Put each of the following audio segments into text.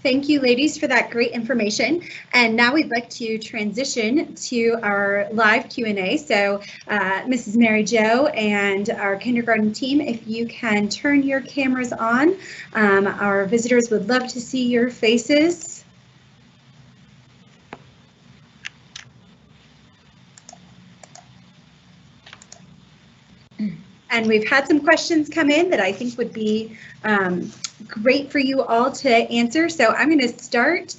Thank you, ladies, for that great information. And now we'd like to transition to our live Q&A. So Mrs. Mary Jo and our kindergarten team, if you can turn your cameras on, our visitors would love to see your faces. And we've had some questions come in that I think would be great for you all to answer. So I'm going to start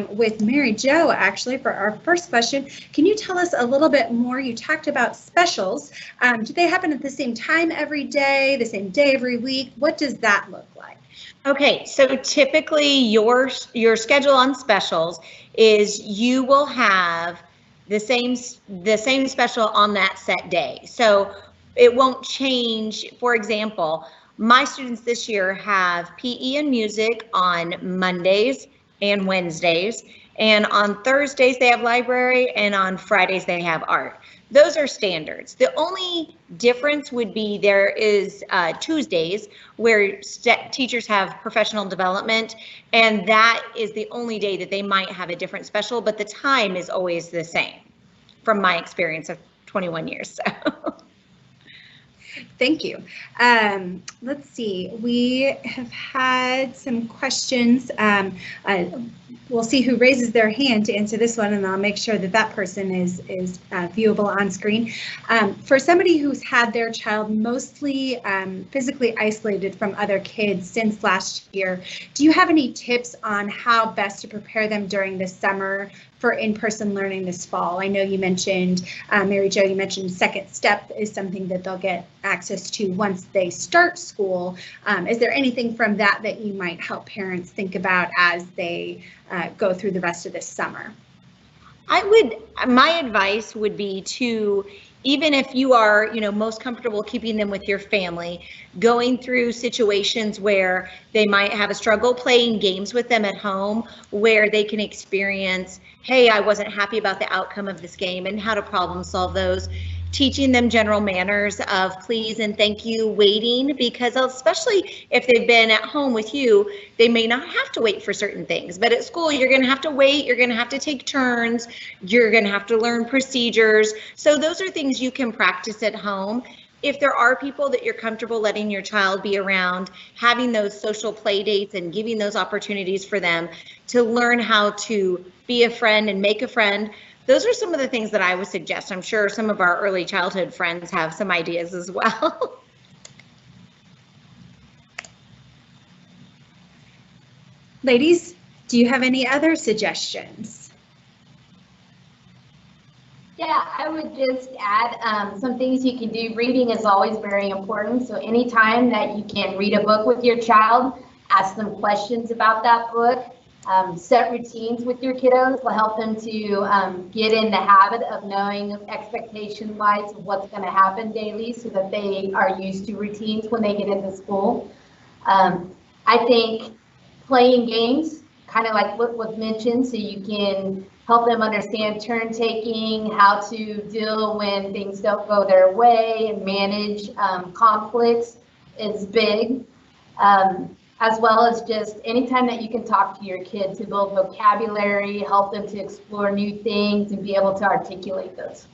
with Mary Jo, actually, for our first question. Can you tell us a little bit more? You talked about specials. Do they happen at the same time every day, the same day every week? What does that look like? Okay, so typically your schedule on specials is you will have the same special on that set day. So it won't change. For example, my students this year have PE and music on Mondays and Wednesdays, and on Thursdays they have library, and on Fridays they have art. Those are standards. The only difference would be there is Tuesdays where teachers have professional development, and that is the only day that they might have a different special, but the time is always the same from my experience of 21 years. So. Thank you. Let's see, we have had some questions. We'll see who raises their hand to answer this one, and I'll make sure that that person is viewable on screen. For somebody who's had their child mostly physically isolated from other kids since last year, do you have any tips on how best to prepare them during the summer for in-person learning this fall? I know you mentioned, Mary Jo, you mentioned Second Step is something that they'll get access to once they start school. Is there anything from that that you might help parents think about as they go through the rest of this summer? My advice would be to, even if you are, most comfortable keeping them with your family, going through situations where they might have a struggle, playing games with them at home where they can experience, hey, I wasn't happy about the outcome of this game, and how to problem solve those. Teaching them general manners of please and thank you, waiting, because especially if they've been at home with you, they may not have to wait for certain things, but at school you're going to have to wait, you're going to have to take turns, you're going to have to learn procedures. So those are things you can practice at home. If there are people that you're comfortable letting your child be around, having those social play dates and giving those opportunities for them to learn how to be a friend and make a friend, those are some of the things that I would suggest. I'm sure some of our early childhood friends have some ideas as well. Ladies, do you have any other suggestions? Yeah, I would just add some things you can do. Reading is always very important. So anytime that you can read a book with your child, ask them questions about that book. Set routines with your kiddos will help them to get in the habit of knowing expectation-wise of what's going to happen daily so that they are used to routines when they get into school. I think playing games, kind of like what was mentioned, so you can help them understand turn taking, how to deal when things don't go their way, and manage conflicts is big. As well as just anytime that you can talk to your kids to build vocabulary, help them to explore new things and be able to articulate those.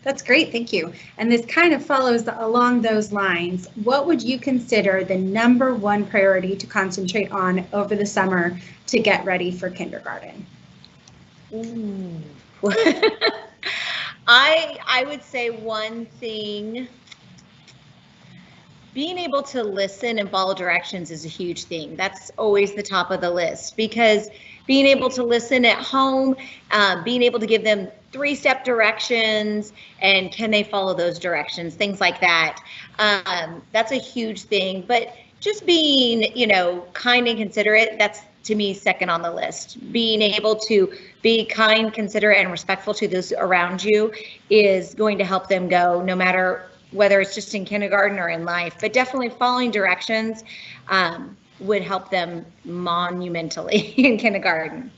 That's great, thank you. And this kind of follows along those lines. What would you consider the #1 priority to concentrate on over the summer to get ready for kindergarten? I would say one thing, being able to listen and follow directions is a huge thing. That's always the top of the list, because being able to listen at home, being able to give them 3-step directions, and can they follow those directions, things like that. That's a huge thing. But just being, kind and considerate, that's to me second on the list. Being able to be kind, considerate, and respectful to those around you is going to help them go, no matter whether it's just in kindergarten or in life. But definitely following directions would help them monumentally in kindergarten.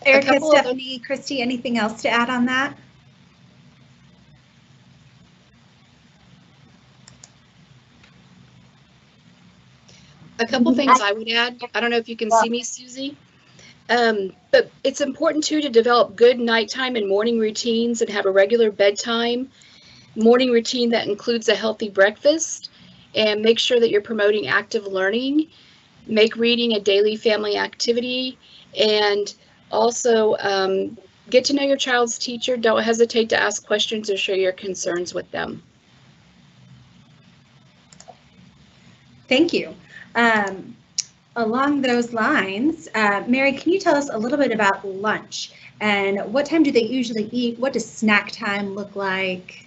Erica, Stephanie, Christy, anything else to add on that? A couple things I would add. I don't know if you can see me, Susie. But it's important too to develop good nighttime and morning routines and have a regular bedtime morning routine that includes a healthy breakfast, and make sure that you're promoting active learning. Make reading a daily family activity, and also get to know your child's teacher. Don't hesitate to ask questions or share your concerns with them. Thank you. Along those lines, Mary, can you tell us a little bit about lunch and what time do they usually eat? What does snack time look like?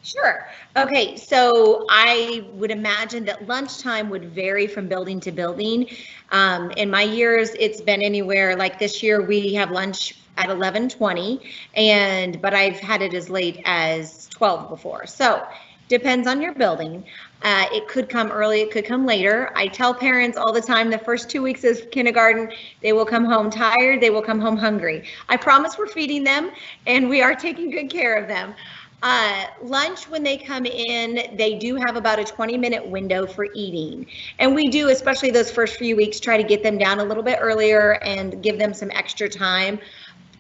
Sure. Okay, so I would imagine that lunchtime would vary from building to building. In my years, it's been anywhere, like this year we have lunch at 11:20, but I've had it as late as 12 before. So depends on your building. It could come early, it could come later. I tell parents all the time, the first 2 weeks of kindergarten, they will come home tired, they will come home hungry. I promise we're feeding them and we are taking good care of them. Lunch, when they come in, they do have about a 20-minute window for eating. And we do, especially those first few weeks, try to get them down a little bit earlier and give them some extra time.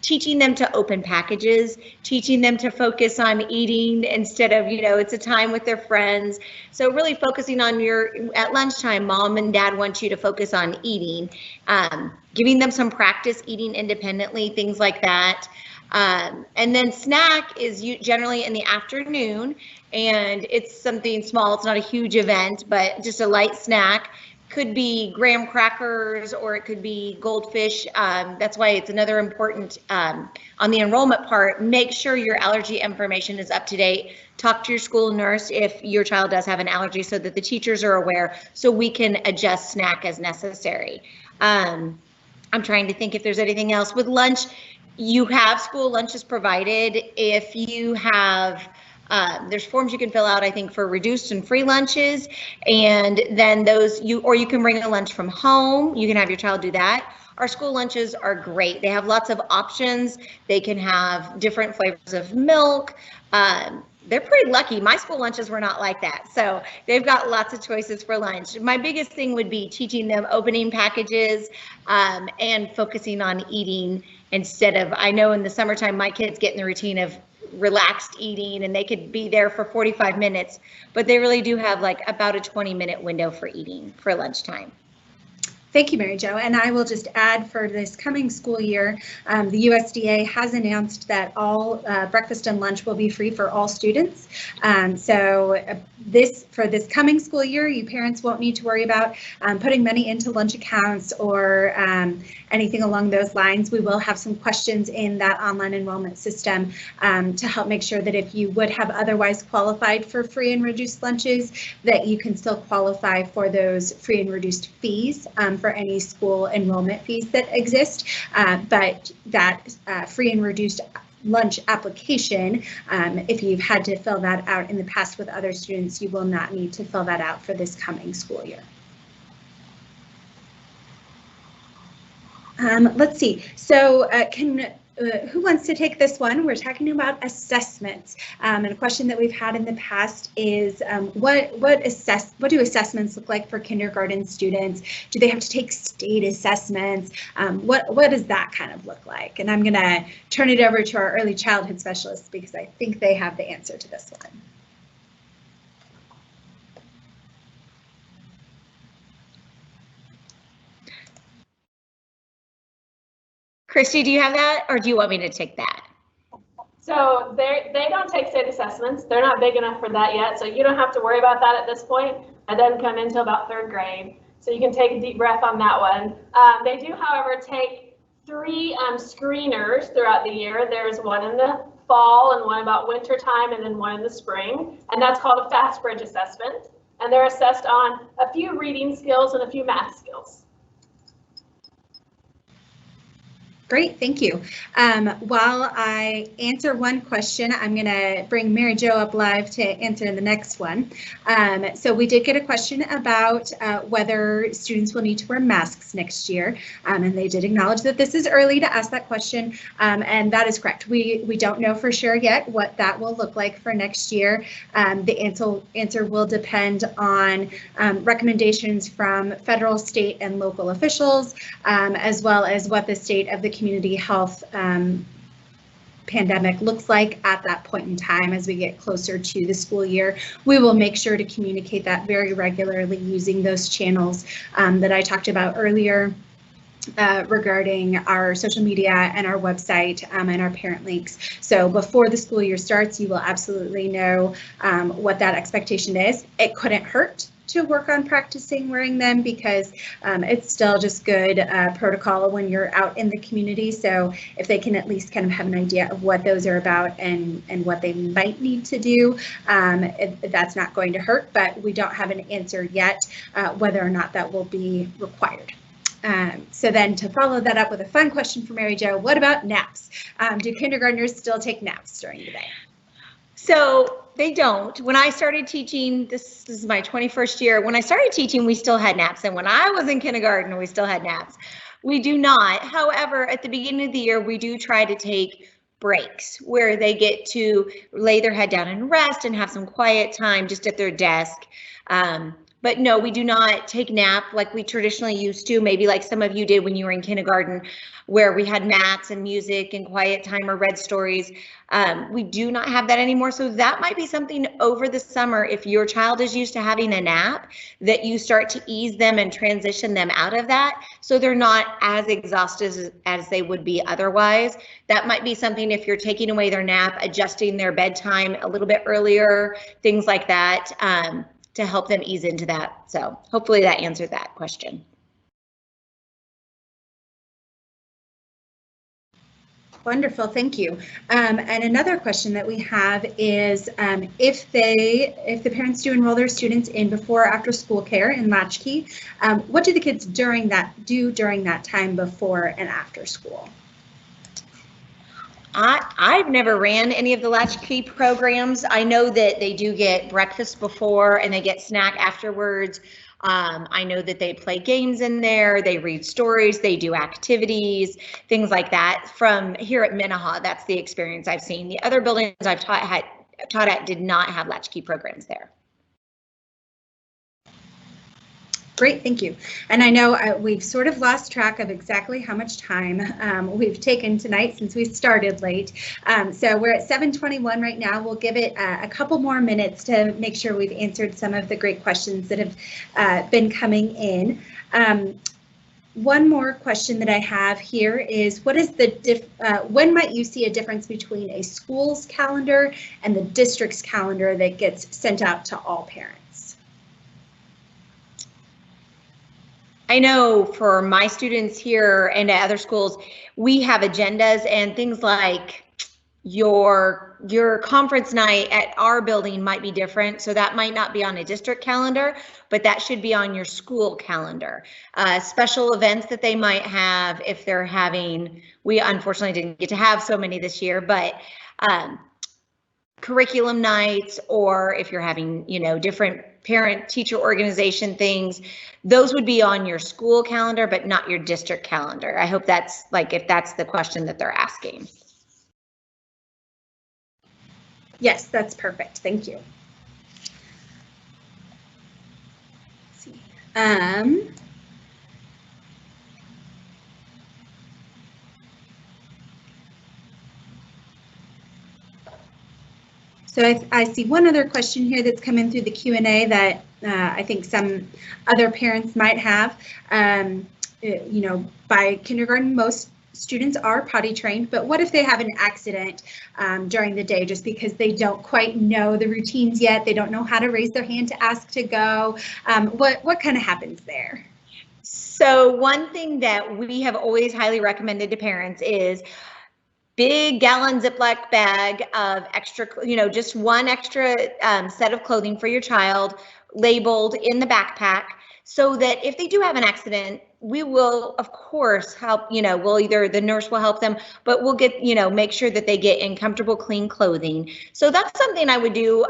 Teaching them to open packages, teaching them to focus on eating instead of, it's a time with their friends. So really focusing on at lunchtime, mom and dad want you to focus on eating, giving them some practice eating independently, things like that. And then snack is generally in the afternoon, and it's something small. It's not a huge event, but just a light snack. Could be graham crackers or it could be goldfish. That's why it's another important on the enrollment part. Make sure your allergy information is up to date. Talk to your school nurse if your child does have an allergy so that the teachers are aware so we can adjust snack as necessary. I'm trying to think if there's anything else. With lunch, you have school lunches provided. If you have there's forms you can fill out, I think, for reduced and free lunches, and then you can bring a lunch from home. You can have your child do that. Our school lunches are great. They have lots of options. They can have different flavors of milk. They're pretty lucky. My school lunches were not like that. So they've got lots of choices for lunch. My biggest thing would be teaching them opening packages and focusing on eating instead of, I know in the summertime, my kids get in the routine of relaxed eating and they could be there for 45 minutes, but they really do have like about a 20-minute window for eating for lunchtime. Thank you, Mary Jo. And I will just add, for this coming school year, the USDA has announced that all breakfast and lunch will be free for all students. For this coming school year, you parents won't need to worry about putting money into lunch accounts or anything along those lines. We will have some questions in that online enrollment system to help make sure that if you would have otherwise qualified for free and reduced lunches, that you can still qualify for those free and reduced fees for any school enrollment fees that exist. But that free and reduced lunch application, if you've had to fill that out in the past with other students, you will not need to fill that out for this coming school year. Let's see. So who wants to take this one? We're talking about assessments, and a question that we've had in the past is what do assessments look like for kindergarten students? Do they have to take state assessments? What does that kind of look like? And I'm going to turn it over to our early childhood specialists because I think they have the answer to this one. Christy, do you have that, or do you want me to take that? So they don't take state assessments. They're not big enough for that yet. So you don't have to worry about that at this point. It doesn't come into about 3rd grade. So you can take a deep breath on that one. They do, however, take 3 screeners throughout the year. There's one in the fall and one about winter time and then one in the spring. And that's called a FastBridge assessment. And they're assessed on a few reading skills and a few math skills. Great, thank you. While I answer one question, I'm going to bring Mary Jo up live to answer the next one. So we did get a question about whether students will need to wear masks next year, and they did acknowledge that this is early to ask that question, and that is correct. We don't know for sure yet what that will look like for next year. The answer will depend on recommendations from federal, state, and local officials, as well as what the state of the community health pandemic looks like at that point in time. As we get closer to the school year, we will make sure to communicate that very regularly using those channels that I talked about earlier regarding our social media and our website and our parent links. So before the school year starts, you will absolutely know what that expectation is. It couldn't hurt to work on practicing wearing them, because it's still just good protocol when you're out in the community. So if they can at least kind of have an idea of what those are about and what they might need to do, that's not going to hurt, but we don't have an answer yet whether or not that will be required. So then to follow that up with a fun question for Mary Jo, what about naps? Do kindergartners still take naps during the day? So they don't. When I started teaching, this is my 21st year, when I started teaching, we still had naps. And when I was in kindergarten, we still had naps. We do not. However, at the beginning of the year, we do try to take breaks where they get to lay their head down and rest and have some quiet time just at their desk. But no, we do not take nap like we traditionally used to, maybe like some of you did when you were in kindergarten, where we had mats and music and quiet time or read stories. We do not have that anymore. So that might be something over the summer, if your child is used to having a nap, that you start to ease them and transition them out of that, so they're not as exhausted as they would be otherwise. That might be something, if you're taking away their nap, adjusting their bedtime a little bit earlier, things like that, to help them ease into that. So hopefully that answered that question. Wonderful, thank you. And another question that we have is if the parents do enroll their students in before or after school care in Latchkey, what do the kids do during that time before and after school? I've never ran any of the Latchkey programs. I know that they do get breakfast before and they get snack afterwards. I know that they play games in there, they read stories, they do activities, things like that. From here at Minnehaha, that's the experience I've seen. The other buildings I've taught at did not have Latchkey programs there. Great, thank you. And I know we've sort of lost track of exactly how much time we've taken tonight since we started late. So we're at 7:21 right now. We'll give it a couple more minutes to make sure we've answered some of the great questions that have been coming in. One more question that I have here is, what is when might you see a difference between a school's calendar and the district's calendar that gets sent out to all parents? I know for my students here and at other schools, we have agendas and things like your conference night at our building might be different. So that might not be on a district calendar, but that should be on your school calendar. Special events that they might have if they're having, we unfortunately didn't get to have so many this year, but curriculum nights, or if you're having, different parent teacher organization things, those would be on your school calendar, but not your district calendar. I hope that's if that's the question that they're asking. Yes, that's perfect. Thank you. Let's see. So I see one other question here that's come in through the Q&A that I think some other parents might have. By kindergarten, most students are potty trained, but what if they have an accident during the day just because they don't quite know the routines yet? They don't know how to raise their hand to ask to go. What kind of happens there? So one thing that we have always highly recommended to parents is big gallon Ziploc bag of extra, just one extra set of clothing for your child labeled in the backpack, so that if they do have an accident, we will, of course, help, we'll either, the nurse will help them, but we'll get, make sure that they get in comfortable, clean clothing. So that's something I would do.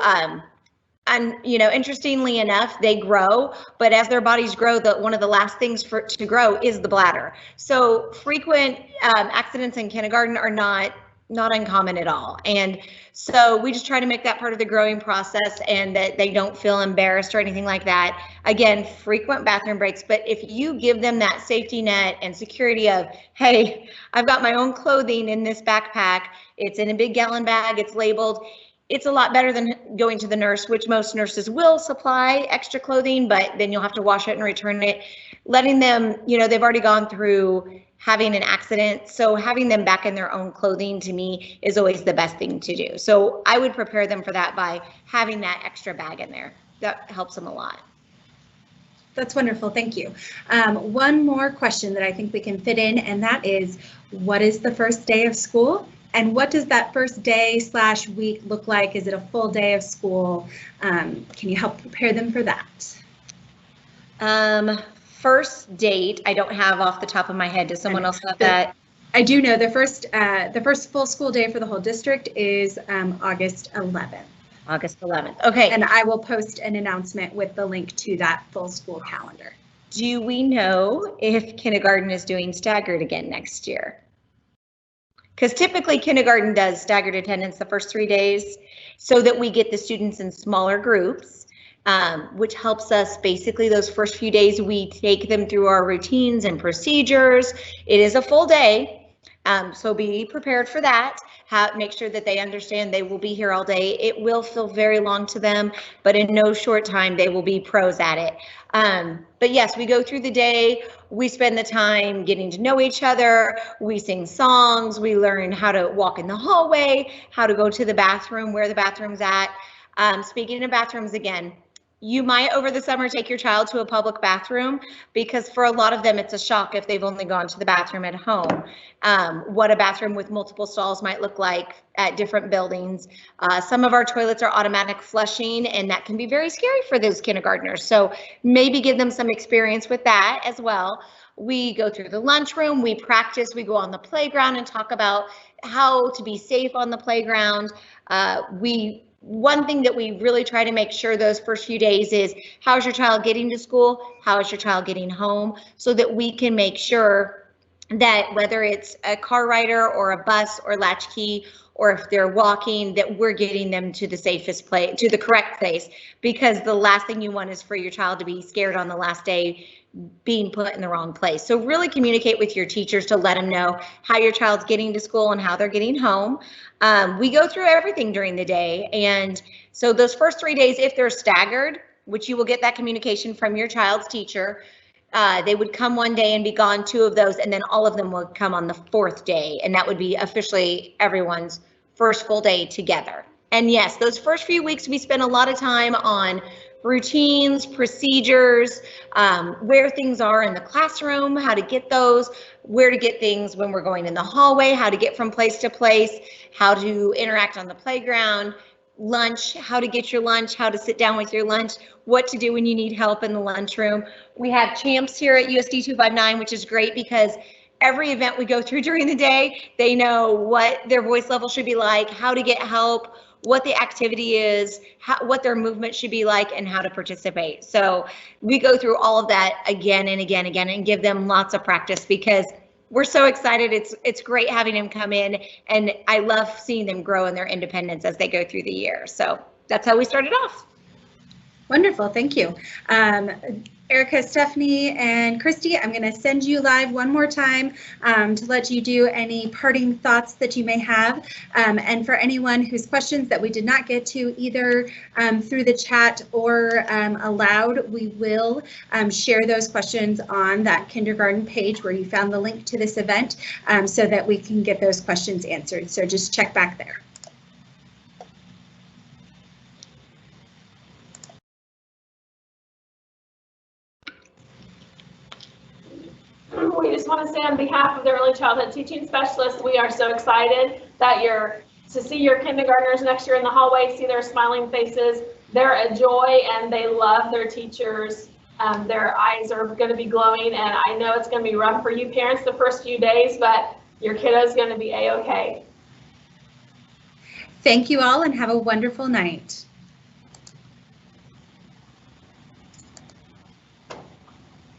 And, interestingly enough, they grow, but as their bodies grow, one of the last things to grow is the bladder. So frequent accidents in kindergarten are not uncommon at all. And so we just try to make that part of the growing process, and that they don't feel embarrassed or anything like that. Again, frequent bathroom breaks, but if you give them that safety net and security of, hey, I've got my own clothing in this backpack, it's in a big gallon bag, it's labeled, it's a lot better than going to the nurse, which most nurses will supply extra clothing, but then you'll have to wash it and return it. Letting them, they've already gone through having an accident, so having them back in their own clothing, to me, is always the best thing to do. So I would prepare them for that by having that extra bag in there. That helps them a lot. That's wonderful, thank you. One more question that I think we can fit in, and that is, what is the first day of school? And what does that first day/week look like? Is it a full day of school? Can you help prepare them for that? First date, I don't have off the top of my head. Does someone else have that? I do know the first full school day for the whole district is August 11th. August 11th. Okay. And I will post an announcement with the link to that full school calendar. Do we know if kindergarten is doing staggered again next year? Because typically kindergarten does staggered attendance the first 3 days so that we get the students in smaller groups, which helps us basically those first few days. We take them through our routines and procedures. It is a full day, so be prepared for that. Make sure that they understand they will be here all day. It will feel very long to them, but in no short time they will be pros at it. But yes, we go through the day. We spend the time getting to know each other. We sing songs. We learn how to walk in the hallway, how to go to the bathroom, where the bathroom's at. Speaking of bathrooms again, you might over the summer take your child to a public bathroom, because for a lot of them it's a shock if they've only gone to the bathroom at home. What a bathroom with multiple stalls might look like at different buildings. Some of our toilets are automatic flushing, and that can be very scary for those kindergartners. So maybe give them some experience with that as well. We go through the lunchroom, we practice, we go on the playground and talk about how to be safe on the playground. One thing that we really try to make sure those first few days is, how's your child getting to school? How is your child getting home? So that we can make sure that whether it's a car rider or a bus or latchkey, or if they're walking, that we're getting them to the safest place, to the correct place, because the last thing you want is for your child to be scared on the last day being put in the wrong place. So really communicate with your teachers to let them know how your child's getting to school and how they're getting home. We go through everything during the day. And so those first 3 days, if they're staggered, which you will get that communication from your child's teacher, they would come one day and be gone 2 of those, and then all of them would come on the 4th day. And that would be officially everyone's first full day together. And yes, those first few weeks, we spend a lot of time on routines, procedures, where things are in the classroom, how to get those, where to get things when we're going in the hallway, how to get from place to place, how to interact on the playground, lunch, how to get your lunch, how to sit down with your lunch, what to do when you need help in the lunchroom. We have champs here at USD 259, which is great because every event we go through during the day, they know what their voice level should be like, how to get help, what the activity is, what their movement should be like, and how to participate. So we go through all of that again and again and give them lots of practice, because we're so excited. It's great having them come in, and I love seeing them grow in their independence as they go through the year. So that's how we started off. Wonderful, thank you. Erica, Stephanie, and Christy, I'm going to send you live one more time to let you do any parting thoughts that you may have. And for anyone whose questions that we did not get to either through the chat or aloud, we will share those questions on that kindergarten page where you found the link to this event so that we can get those questions answered. So just check back there. We just want to say on behalf of the early childhood teaching specialists, we are so excited that to see your kindergartners next year in the hallway, see their smiling faces. They're a joy and they love their teachers. Their eyes are going to be glowing, and I know it's going to be rough for you parents the first few days, but your kiddo's going to be A-okay. Thank you all and have a wonderful night.